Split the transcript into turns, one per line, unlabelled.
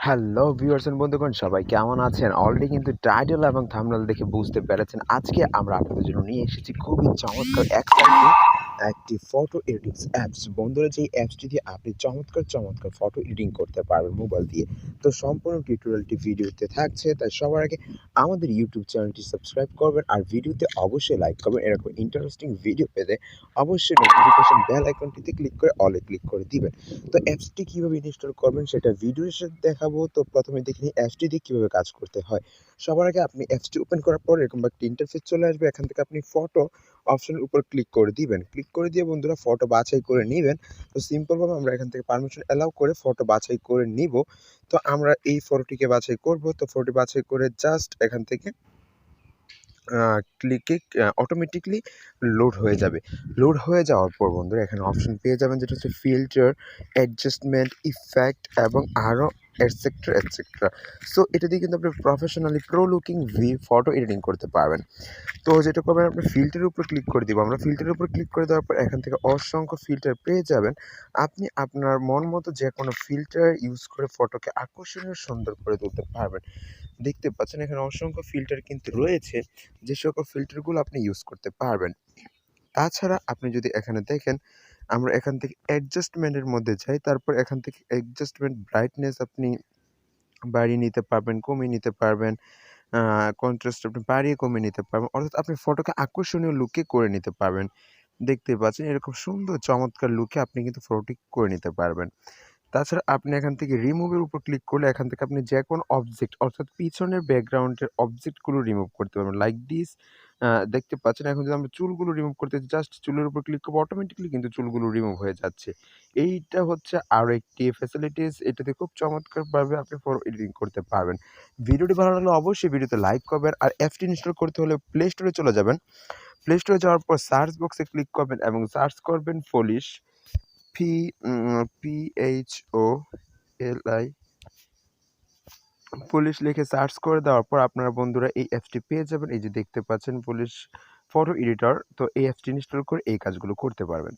Hello viewers and বন্ধুগণ, সবাই কেমন আছেন? অলরেডি কিন্তু টাইটেল এবং থাম্বনেল দেখে বুঝতে পেরেছেন আজকে আমরা আপনাদের জন্য নিয়ে এসেছি খুবই চমৎকার এক্সাইটিং একটি ফটো এডিটিং অ্যাপস। বন্ধুরা, যেই অ্যাপসটি দিয়ে আপনি চমৎকার ফটো এডিটিং করতে পারবেন মোবাইল দিয়ে। তো সম্পূর্ণ টিউটোরিয়ালটি ভিডিওতে থাকছে, তাই সবার আগে আমাদের ইউটিউব চ্যানেলটি সাবস্ক্রাইব করবেন আর ভিডিওতে অবশ্যই লাইক করবেন। এরকম ইন্টারেস্টিং ভিডিও পেতে অবশ্যই নোটিফিকেশন বেল আইকনটিতে ক্লিক করে অলে ক্লিক করে দিবেন। তো অ্যাপসটি কীভাবে ইনস্টল করবেন সেটা ভিডিওর সাথে দেখাবো। তো প্রথমে দেখে নিই অ্যাপসটি দিয়ে কীভাবে কাজ করতে হয়। সবার আগে আপনি অ্যাপসটি ওপেন করার পর এরকম একটা ইন্টারফেস চলে আসবে। এখান থেকে আপনি ফটো অপশনের উপর ক্লিক করে দিবেন। ক্লিক করে দিয়ে বন্ধুরা ফটো বাছাই করে নিবেন। তো সিম্পলভাবে আমরা এখান থেকে পারমিশন অ্যালাউ করে ফটো বাছাই করে নিব। তো আমরা এই ফটোটিকে বাছাই করব। তো ফটোটি বাছাই করে জাস্ট এখান থেকে ক্লিকে অটোমেটিকলি লোড হয়ে যাবে। লোড হয়ে যাওয়ার পর বন্ধুরা এখানে অপশন পেয়ে যাবেন, যেটা হচ্ছে ফিল্টার, অ্যাডজাস্টমেন্ট, ইফেক্ট এবং আরও এটসেট্রা। সো এটা দিয়ে কিন্তু আপনি professionally pro looking photo editing করতে পারবেন। তো যেটা করবেন, আপনি ফিল্টারের উপর ক্লিক করে দিব। আমরা ফিল্টারের উপর ক্লিক করে দেওয়ার পর এখান থেকে অসংখ্য ফিল্টার পেয়ে যাবেন। আপনি আপনার মন মতো যে কোনো ফিল্টার ইউজ করে ফটোকে আকর্ষণীয় সুন্দর করে তুলতে পারবেন। দেখতে পাচ্ছেন এখানে অসংখ্য ফিল্টার কিন্তু রয়েছে, যে সকল ফিল্টারগুলো আপনি ইউজ করতে পারবেন। তাছাড়া আপনি যদি এখানে দেখেন, আমরা এখান থেকে অ্যাডজাস্টমেন্টের মধ্যে যাই, তারপর এখান থেকে অ্যাডজাস্টমেন্ট ব্রাইটনেস আপনি বাড়িয়ে নিতে পারবেন, কমিয়ে নিতে পারবেন। কন্ট্রাস্ট আপনি বাড়িয়ে কমিয়ে নিতে পারবেন। অর্থাৎ আপনি ফটোকে আকর্ষণীয় লুকে করে নিতে পারবেন। দেখতে পাচ্ছেন এরকম সুন্দর চমৎকার লুকে আপনি কিন্তু ফটোটি করে নিতে পারবেন। তাছাড়া আপনি এখান থেকে রিমুভের উপর ক্লিক করলে এখান থেকে আপনি যে কোনো অবজেক্ট, অর্থাৎ পিছনের ব্যাকগ্রাউন্ডের অবজেক্টগুলো রিমুভ করতে পারবেন। লাইক দিস দেখতে পাচ্ছেন, এখন যদি আমরা চুলগুলো রিমুভ করতে জাস্ট চুলের উপর ক্লিক করব, অটোমেটিক্যালি কিন্তু চুলগুলো রিমুভ হয়ে যাচ্ছে। এইটা হচ্ছে আরও একটি ফ্যাসিলিটিস। এটাতে খুব চমৎকারভাবে আপনি ফটো এডিটিং করতে পারবেন। ভিডিওটি ভালো লাগলে অবশ্যই ভিডিওতে লাইক করবেন। আর অ্যাপসটি ইনস্টল করতে হলে প্লে স্টোরে চলে যাবেন। প্লে স্টোরে যাওয়ার পর সার্চ বক্সে ক্লিক করবেন এবং সার্চ করবেন পলিশ, PHOLI, পুলিশ লিখে সার্চ করে দেওয়ার পর আপনারা বন্ধুরা এই অ্যাপসটি পেয়ে যাবেন। এই যে দেখতে পাচ্ছেন পুলিশ ফটো এডিটর। তো এই অ্যাপসটি ইনস্টল করে এই কাজগুলো করতে পারবেন।